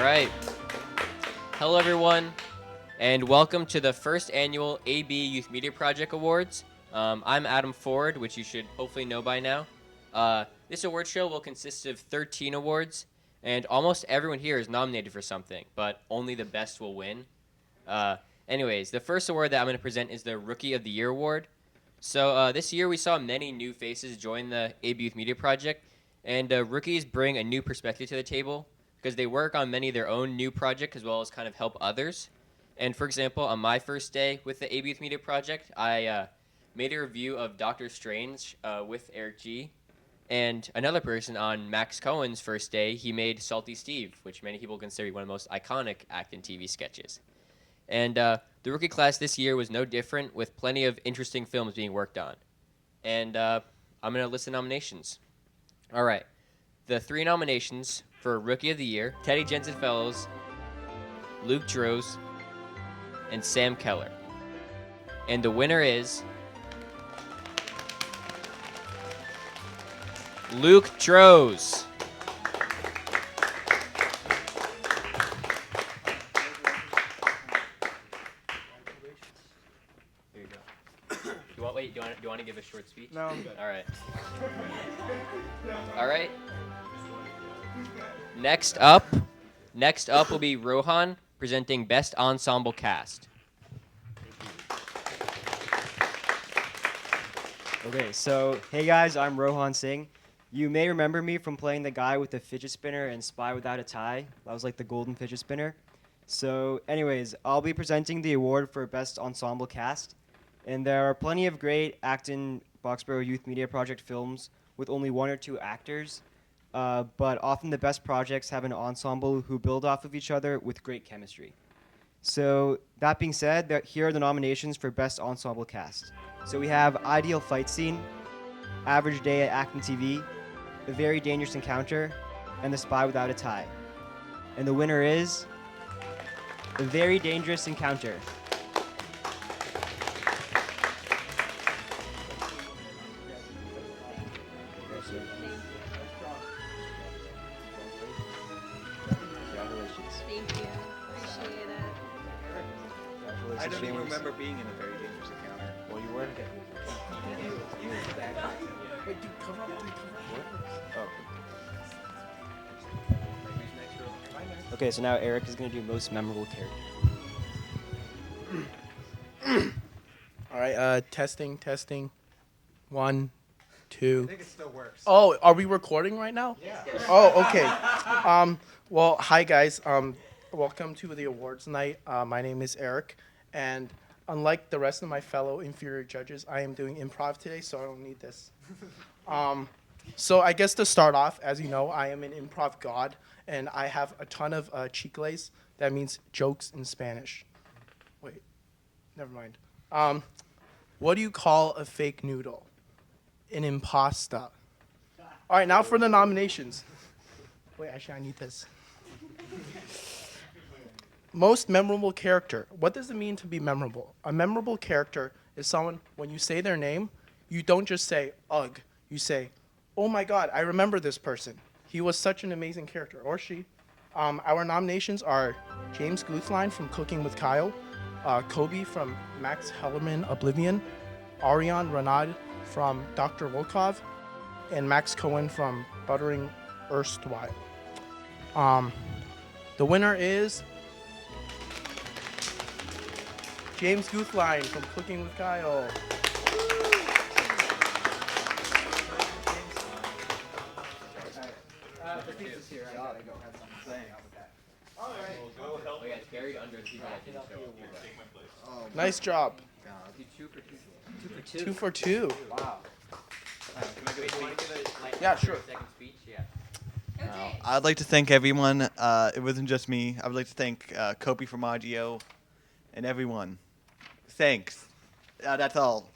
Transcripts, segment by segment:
right. Hello, everyone, and welcome to the first annual AB Youth Media Project Awards. I'm Adam Ford, which you should hopefully know by now. This award show will consist of 13 awards, and almost everyone here is nominated for something, but only the best will win. Anyways, the first award that I'm going to present is the Rookie of the Year Award. So this year we saw many new faces join the AB Youth Media Project, and rookies bring a new perspective to the table because they work on many of their own new projects as well as kind of help others. And for example, on my first day with the AB Youth Media Project, I made a review of Doctor Strange with Eric G. And another person on Max Cohen's first day, he made Salty Steve, which many people consider one of the most iconic acting TV sketches. And the rookie class this year was no different, with plenty of interesting films being worked on. And I'm going to list the nominations. All right. The 3 nominations for Rookie of the Year: Teddy Jensen Fellows, Luke Droz, and Sam Keller. And the winner is Luke Droz. Here you go. Do you want to give a short speech? No, I'm good. All right. All right. Next up will be Rohan presenting Best Ensemble Cast. Okay, so hey guys, I'm Rohan Singh. You may remember me from playing the guy with the fidget spinner in Spy Without a Tie. That was like the golden fidget spinner. So anyways, I'll be presenting the award for Best Ensemble Cast. And there are plenty of great Acton Boxborough Youth Media Project films with only 1 or 2 actors. But often the best projects have an ensemble who build off of each other with great chemistry. So that being said, here are the nominations for Best Ensemble Cast. So we have Ideal Fight Scene, Average Day at Acton TV, A Very Dangerous Encounter, and The Spy Without a Tie. And the winner is A Very Dangerous Encounter. Thank you. Appreciate it. I don't even remember being in A Very Dangerous Encounter. Well, you weren't. Wait, dude, cover up. Oh. Okay, so now Eric is going to do most memorable character. All right, testing. 1, 2. I think it still works. Oh, are we recording right now? Yeah. Oh, okay. Well, hi guys. Welcome to the awards night. My name is Eric, and unlike the rest of my fellow inferior judges, I am doing improv today, so I don't need this. So I guess to start off, as you know, I am an improv god, and I have a ton of chicles. That means jokes in Spanish. Wait, never mind. What do you call a fake noodle? An impasta. All right, now for the nominations. Wait, actually, I need this. Most memorable character. What does it mean to be memorable? A memorable character is someone, when you say their name, you don't just say, ugh. You say, oh my God, I remember this person. He was such an amazing character, or she. Our nominations are James Guthline from Cooking with Kyle, Kobe from Max Hellerman Oblivion, Ariane Renard from Dr. Volkov, and Max Cohen from Buttering Erstwhile. The winner is James Guthline from Cooking with Kyle. It's buried under the people that didn't show up. Nice job. 2 for 2. 2 for 2. Wow. Yeah, sure. Second speech? Yeah. Okay. I'd like to thank everyone. It wasn't just me. I would like to thank Kopi from Audio and everyone. Thanks. That's all.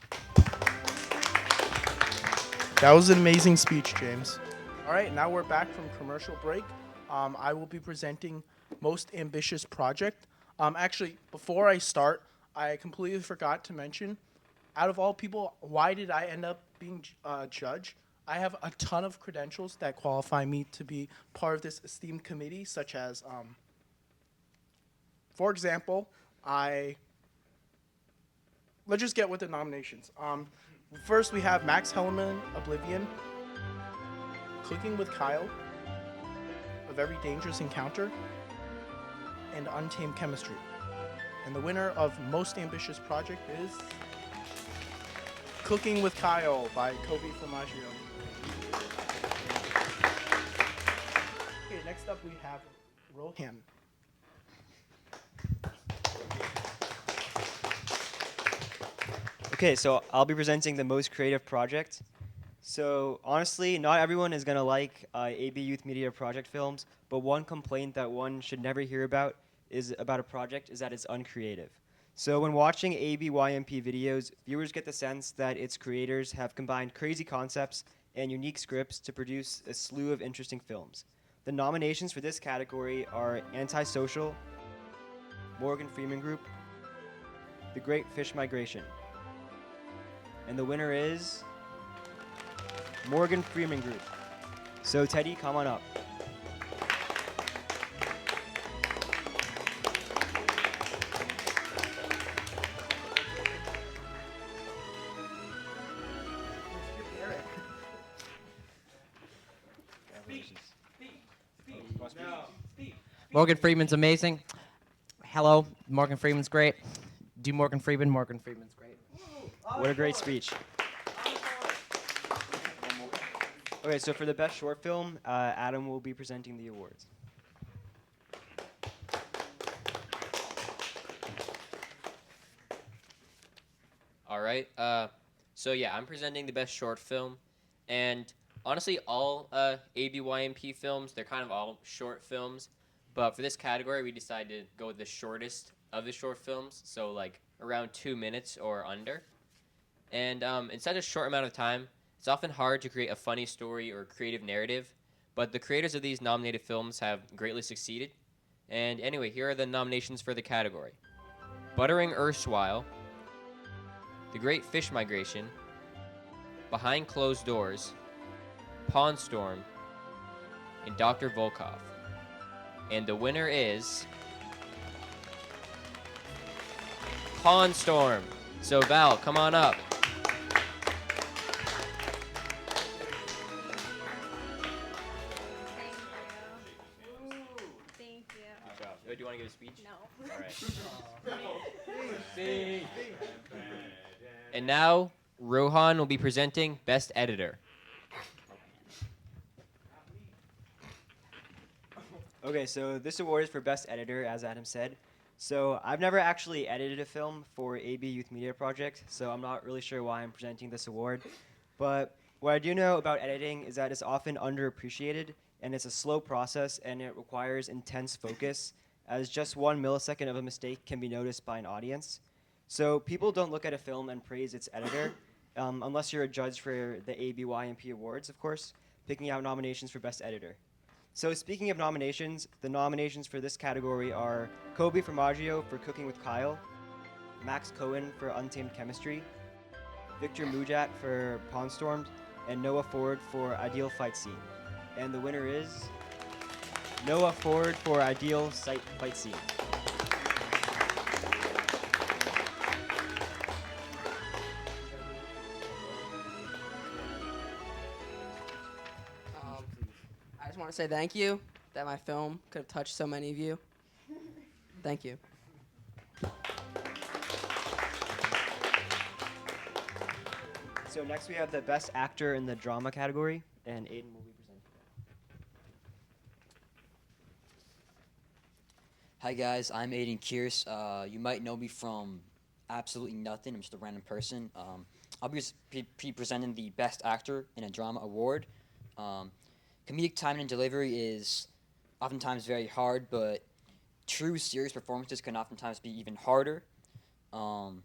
That was an amazing speech, James. All right, now we're back from commercial break. I will be presenting Most Ambitious Project. Actually, before I start, I completely forgot to mention, out of all people, why did I end up being a judge? I have a ton of credentials that qualify me to be part of this esteemed committee, such as For example, let's just get with the nominations. First, we have Max Hellman, Oblivion, Cooking with Kyle, A Very Dangerous Encounter, and Untamed Chemistry. And the winner of Most Ambitious Project is Cooking with Kyle by Kobe Formaggio. Okay, next up we have Rohan. Okay, so I'll be presenting the most creative project. So honestly, not everyone is gonna like AB Youth Media Project films, but one complaint that one should never hear about a project is that it's uncreative. So when watching ABYMP videos, viewers get the sense that its creators have combined crazy concepts and unique scripts to produce a slew of interesting films. The nominations for this category are Antisocial, Morgan Freeman Group, The Great Fish Migration. And the winner is Morgan Freeman Group. So Teddy, come on up. Morgan Freeman's amazing. Hello, Morgan Freeman's great. Do Morgan Freeman. Morgan Freeman's great. What a great speech. Okay, so for the best short film, Adam will be presenting the awards. All right. So yeah, I'm presenting the best short film, and honestly, all ABYMP films, they're kind of all short films. But for this category, we decided to go with the shortest of the short films, so like around 2 minutes or under. And in such a short amount of time, it's often hard to create a funny story or creative narrative. But the creators of these nominated films have greatly succeeded. And anyway, here are the nominations for the category: Buttering Erstwhile, The Great Fish Migration, Behind Closed Doors, Pawn Storm, and Dr. Volkov. And the winner is Pawn Storm. So Val, come on up. Thank you. Do you want to give a speech? No. All right. And now, Rohan will be presenting Best Editor. Okay, so this award is for Best Editor, as Adam said. So I've never actually edited a film for AB Youth Media Project, so I'm not really sure why I'm presenting this award. But what I do know about editing is that it's often underappreciated, and it's a slow process, and it requires intense focus, as just 1 millisecond of a mistake can be noticed by an audience. So people don't look at a film and praise its editor, unless you're a judge for the ABYMP Awards, of course, picking out nominations for Best Editor. So speaking of nominations, the nominations for this category are Kobe Formaggio for Cooking with Kyle, Max Cohen for Untamed Chemistry, Victor Mujat for Pawn Storm, and Noah Ford for Ideal Fight Scene. And the winner is Noah Ford for Ideal Fight Scene. I just want to say thank you that my film could have touched so many of you. Thank you. So next we have the Best Actor in the Drama category, and Aiden will be presenting that. Hi guys, I'm Aiden Kearse. You might know me from absolutely nothing. I'm just a random person. I'll be presenting the Best Actor in a Drama award. Comedic timing and delivery is oftentimes very hard, but true serious performances can oftentimes be even harder. While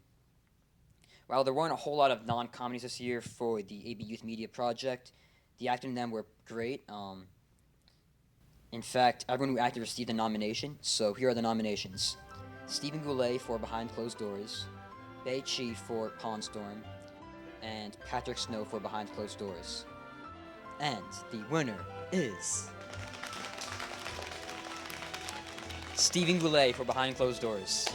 there weren't a whole lot of non-comedies this year for the AB Youth Media Project, the acting in them were great. In fact, everyone who acted received a nomination, so here are the nominations. Stephen Goulet for Behind Closed Doors, Bei Chi for Pawn Storm, and Patrick Snow for Behind Closed Doors. And the winner is Stephen Goulet for Behind Closed Doors.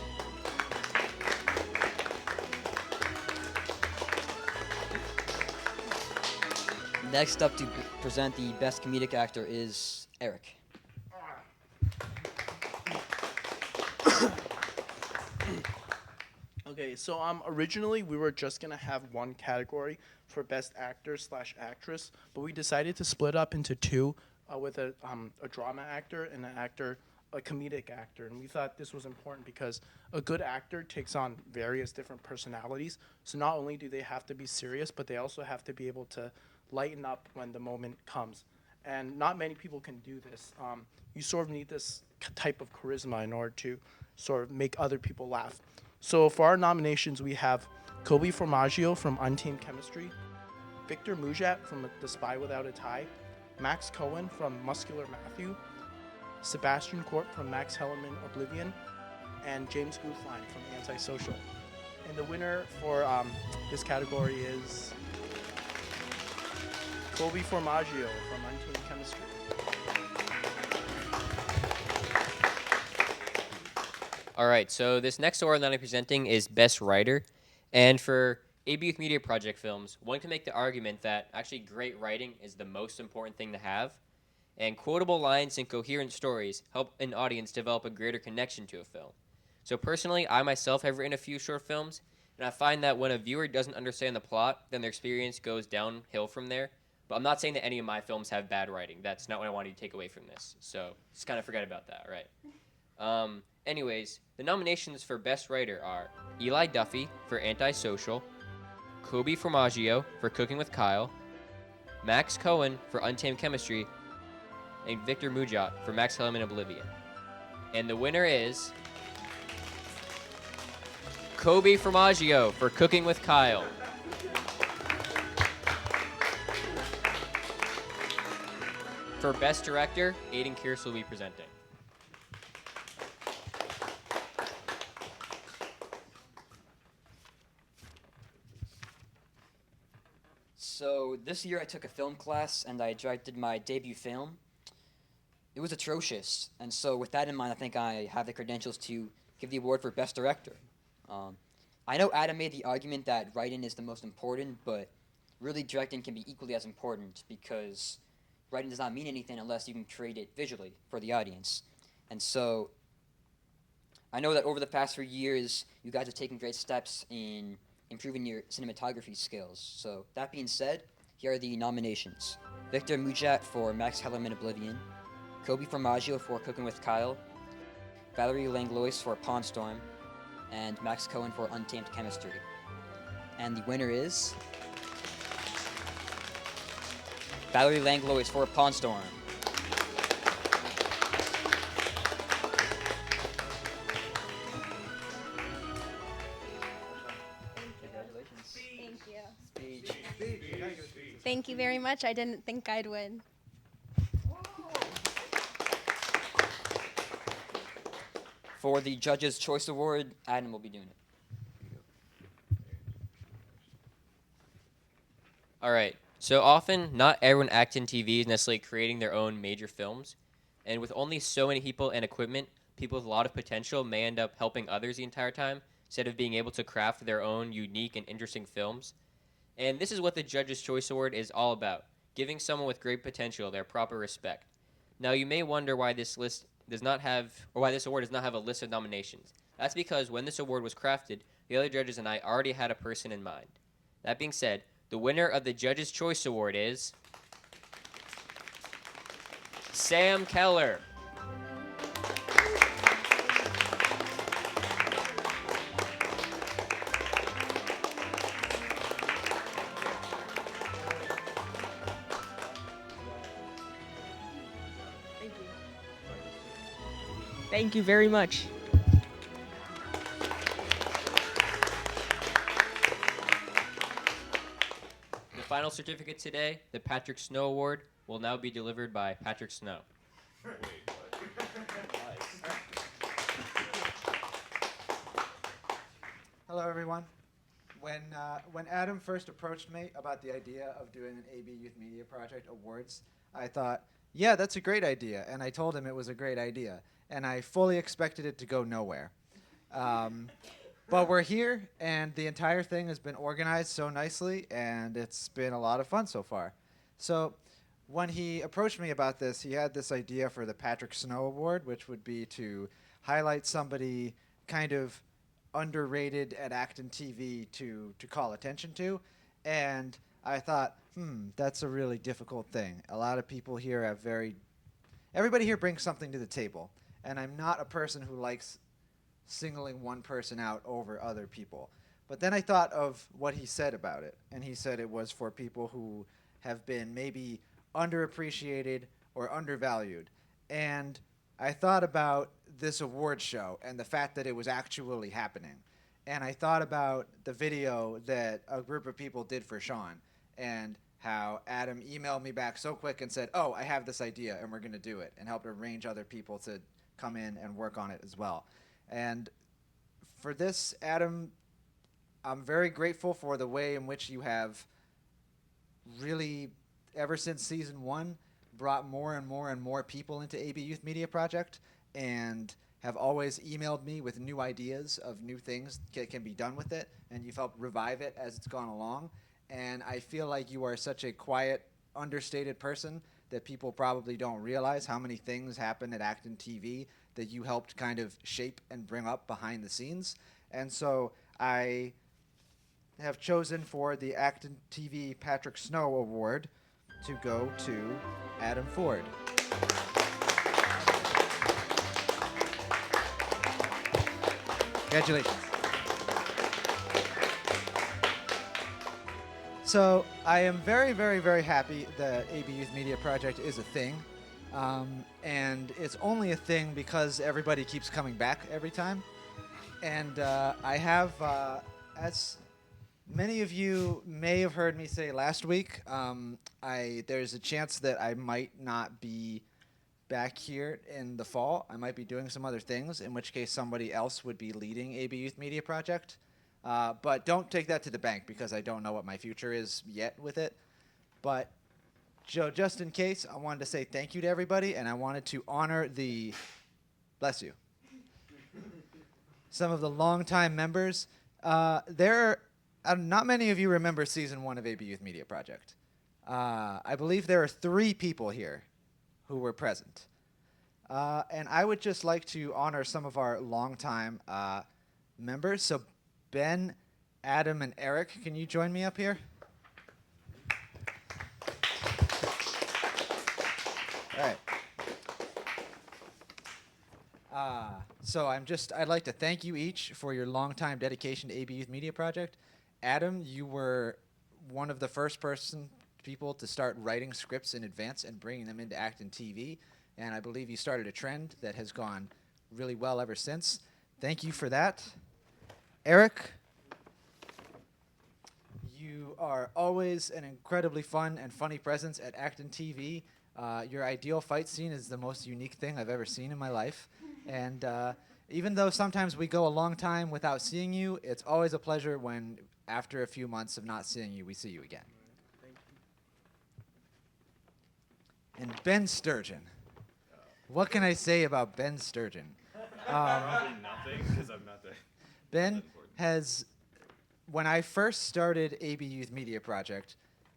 Next up to present the Best Comedic Actor is Eric. Okay, so originally we were just gonna have one category for best actor slash actress, but we decided to split up into two, with a drama actor and a comedic actor, and we thought this was important because a good actor takes on various different personalities. So not only do they have to be serious, but they also have to be able to lighten up when the moment comes, and not many people can do this. You sort of need this type of charisma in order to sort of make other people laugh. So for our nominations, we have Kobe Formaggio from Untamed Chemistry, Victor Mujat from The Spy Without a Tie, Max Cohen from Muscular Matthew, Sebastian Corp from Max Hellerman Oblivion, and James Gutlein from Antisocial. And the winner for this category is Kobe Formaggio from Untamed Chemistry. All right, so this next award that I'm presenting is Best Writer. And for AB Youth Media Project films, one can make the argument that actually great writing is the most important thing to have. And quotable lines and coherent stories help an audience develop a greater connection to a film. So personally, I myself have written a few short films, and I find that when a viewer doesn't understand the plot, then their experience goes downhill from there. But I'm not saying that any of my films have bad writing. That's not what I want you to take away from this. So just kind of forget about that, right? Anyways, the nominations for Best Writer are Eli Duffy for Antisocial, Kobe Formaggio for Cooking with Kyle, Max Cohen for Untamed Chemistry, and Victor Mujat for Max Hellerman Oblivion. And the winner is Kobe Formaggio for Cooking with Kyle. For Best Director, Aiden Kearse will be presenting. So this year I took a film class and I directed my debut film. It was atrocious, and so with that in mind, I think I have the credentials to give the award for Best Director. I know Adam made the argument that writing is the most important, but really directing can be equally as important because writing does not mean anything unless you can create it visually for the audience. And so I know that over the past few years, you guys have taken great steps in improving your cinematography skills. So that being said, here are the nominations. Victor Mujat for Max Hellerman Oblivion, Kobe Formaggio for Cooking with Kyle, Valerie Langlois for Pawn Storm, and Max Cohen for Untamed Chemistry. And the winner is Valerie Langlois for Pawn Storm. Congratulations. Thank you. Speech. Thank you very much. I didn't think I'd win. For the Judges' Choice Award, Adam will be doing it. All right. So often, not everyone acting in TV is necessarily creating their own major films. And with only so many people and equipment, people with a lot of potential may end up helping others the entire time instead of being able to craft their own unique and interesting films. And this is what the Judges' Choice Award is all about, giving someone with great potential their proper respect. Now, you may wonder why this list does not have, or why this award does not have a list of nominations. That's because when this award was crafted, the other judges and I already had a person in mind. That being said, the winner of the Judges' Choice Award is Sam Keller. Thank you very much. The final certificate today, the Patrick Snow Award, will now be delivered by Patrick Snow. Hello, everyone. When Adam first approached me about the idea of doing an AB Youth Media Project Awards, I thought yeah, that's a great idea. And I told him it was a great idea. And I fully expected it to go nowhere. Um, but we're here, and the entire thing has been organized so nicely, and it's been a lot of fun so far. So when he approached me about this, he had this idea for the Patrick Snow Award, which would be to highlight somebody kind of underrated at Acton TV to call attention to. And I thought, that's a really difficult thing. A lot of people here have everybody here brings something to the table. And I'm not a person who likes singling one person out over other people. But then I thought of what he said about it. And he said it was for people who have been maybe underappreciated or undervalued. And I thought about this award show and the fact that it was actually happening. And I thought about the video that a group of people did for Sean and how Adam emailed me back so quick and said, oh, I have this idea and we're going to do it, and helped arrange other people to come in and work on it as well. And for this, Adam, I'm very grateful for the way in which you have really, ever since season 1, brought more and more and more people into AB Youth Media Project, and have always emailed me with new ideas of new things that can be done with it, and you've helped revive it as it's gone along. And I feel like you are such a quiet, understated person that people probably don't realize how many things happen at Acton TV that you helped kind of shape and bring up behind the scenes. And so I have chosen for the Acton TV Patrick Snow Award to go to Adam Ford. Congratulations. So I am very, very, very happy that AB Youth Media Project is a thing. And it's only a thing because everybody keeps coming back every time. And I have, as many of you may have heard me say last week, there's a chance that I might not be back here in the fall. I might be doing some other things, in which case somebody else would be leading AB Youth Media Project. But don't take that to the bank because I don't know what my future is yet with it. But Joe, just in case, I wanted to say thank you to everybody, and I wanted to honor bless you, some of the longtime members. Not many of you remember season 1 of AB Youth Media Project. I believe there are 3 people here who were present. And I would just like to honor some of our longtime members. So Ben, Adam, and Eric, can you join me up here? All right. So I'd like to thank you each for your longtime dedication to AB Youth Media Project. Adam, you were one of the first people to start writing scripts in advance and bringing them into Acton TV, and I believe you started a trend that has gone really well ever since. Thank you for that. Eric, you are always an incredibly fun and funny presence at Acton TV. Your ideal fight scene is the most unique thing I've ever seen in my life. And even though sometimes we go a long time without seeing you, it's always a pleasure when, after a few months of not seeing you, we see you again. And Ben Sturgeon. What can I say about Ben Sturgeon? Probably nothing, because I'm not there. Ben has, when I first started AB Youth Media Project,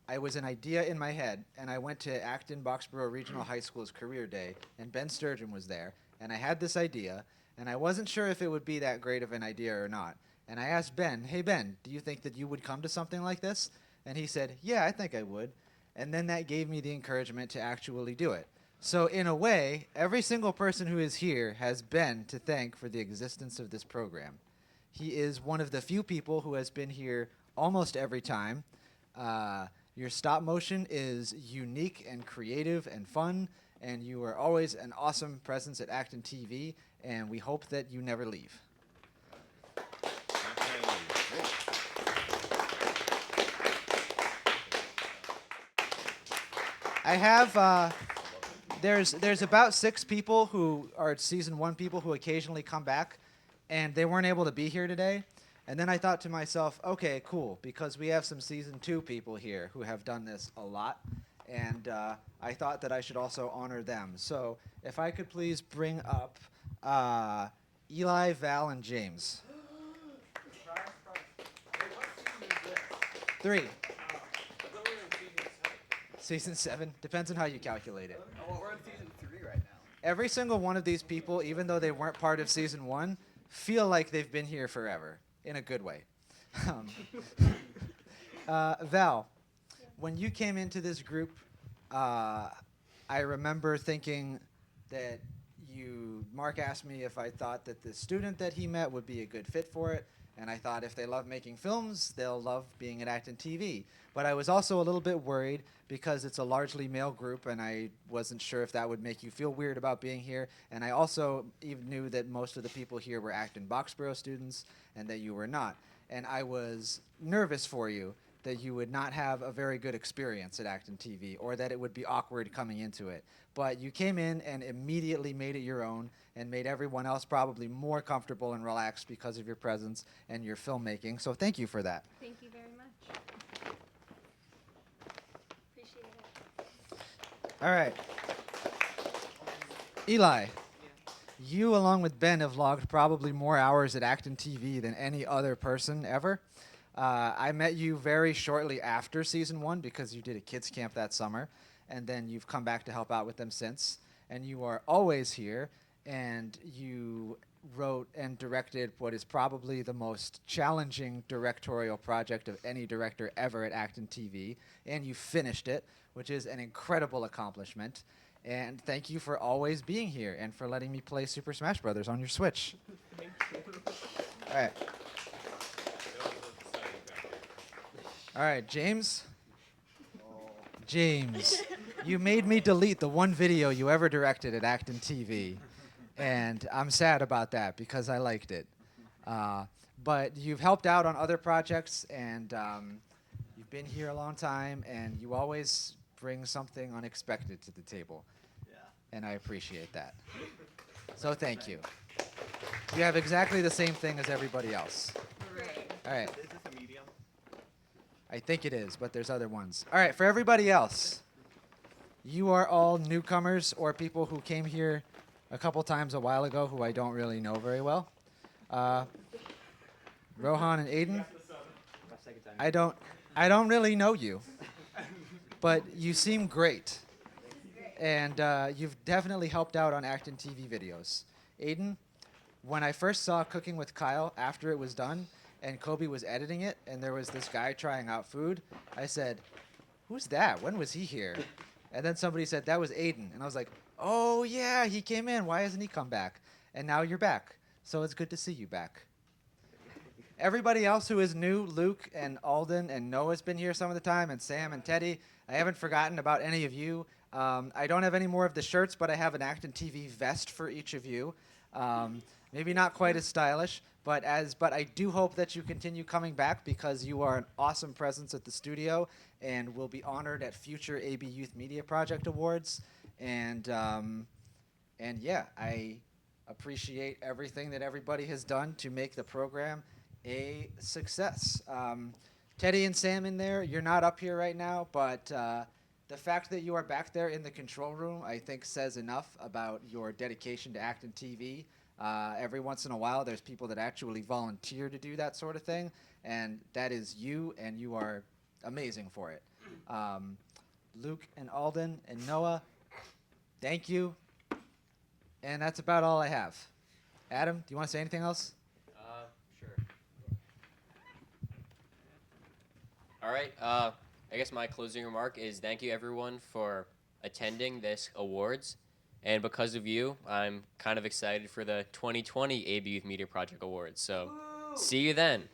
I was an idea in my head, and I went to Acton Boxborough Regional High School's career day, and Ben Sturgeon was there, and I had this idea, and I wasn't sure if it would be that great of an idea or not. And I asked Ben, hey Ben, do you think that you would come to something like this? And he said, yeah, I think I would. And then that gave me the encouragement to actually do it. So in a way, every single person who is here has Ben to thank for the existence of this program. He is one of the few people who has been here almost every time. Your stop motion is unique and creative and fun, and you are always an awesome presence at Acton TV, and we hope that you never leave. I have, there's about 6 people who are season 1 people who occasionally come back, and they weren't able to be here today. And then I thought to myself, okay, cool, because we have some season 2 people here who have done this a lot, and I thought that I should also honor them. So if I could please bring up Eli, Val, and James. 3. Season 7. Depends on how you calculate it. Oh, well, we're on season 3 right now. Every single one of these people, even though they weren't part of season 1, feel like they've been here forever, in a good way. Val, when you came into this group, I remember thinking that Mark asked me if I thought that the student that he met would be a good fit for it, and I thought if they love making films, they'll love being at Acton TV. But I was also a little bit worried because it's a largely male group, and I wasn't sure if that would make you feel weird about being here. And I also even knew that most of the people here were Acton Boxborough students, and that you were not. And I was nervous for you that you would not have a very good experience at Acton TV, or that it would be awkward coming into it. But you came in and immediately made it your own and made everyone else probably more comfortable and relaxed because of your presence and your filmmaking. So thank you for that. Thank you very much. Appreciate it. All right. Eli, you along with Ben have logged probably more hours at Acton TV than any other person ever. I met you very shortly after season 1 because you did a kids camp that summer, and then you've come back to help out with them since. And you are always here, and you wrote and directed what is probably the most challenging directorial project of any director ever at Acton TV, and you finished it, which is an incredible accomplishment. And thank you for always being here and for letting me play Super Smash Brothers on your Switch. Thank you. All right. All right, James. James, you made me delete the one video you ever directed at Acton TV, and I'm sad about that because I liked it. But you've helped out on other projects, and you've been here a long time, and you always bring something unexpected to the table. Yeah. And I appreciate that. So thank you. You have exactly the same thing as everybody else. All right. Is this a medium? I think it is, but there's other ones. All right, for everybody else, you are all newcomers or people who came here a couple times a while ago who I don't really know very well. Rohan and Aiden, I don't really know you, but you seem great. And you've definitely helped out on Acton TV videos. Aiden, when I first saw Cooking with Kyle after it was done, and Kobe was editing it, and there was this guy trying out food, I said, "Who's that? When was he here?" And then somebody said, "That was Aiden." And I was like, "Oh, yeah, he came in. Why hasn't he come back?" And now you're back. So it's good to see you back. Everybody else who is new, Luke and Alden and Noah's been here some of the time, and Sam and Teddy. I haven't forgotten about any of you. I don't have any more of the shirts, but I have an Acton TV vest for each of you. Maybe not quite as stylish, but I do hope that you continue coming back because you are an awesome presence at the studio and will be honored at future AB Youth Media Project Awards. And yeah, I appreciate everything that everybody has done to make the program a success. Teddy and Sam in there, you're not up here right now, but the fact that you are back there in the control room, I think, says enough about your dedication to Acton TV. Every once in a while, there's people that actually volunteer to do that sort of thing, and that is you, and you are amazing for it. Luke and Alden and Noah, thank you. And that's about all I have. Adam, do you want to say anything else? Sure. All right. I guess my closing remark is thank you, everyone, for attending this awards. And because of you, I'm kind of excited for the 2020 AB Youth Media Project Awards. So see you then.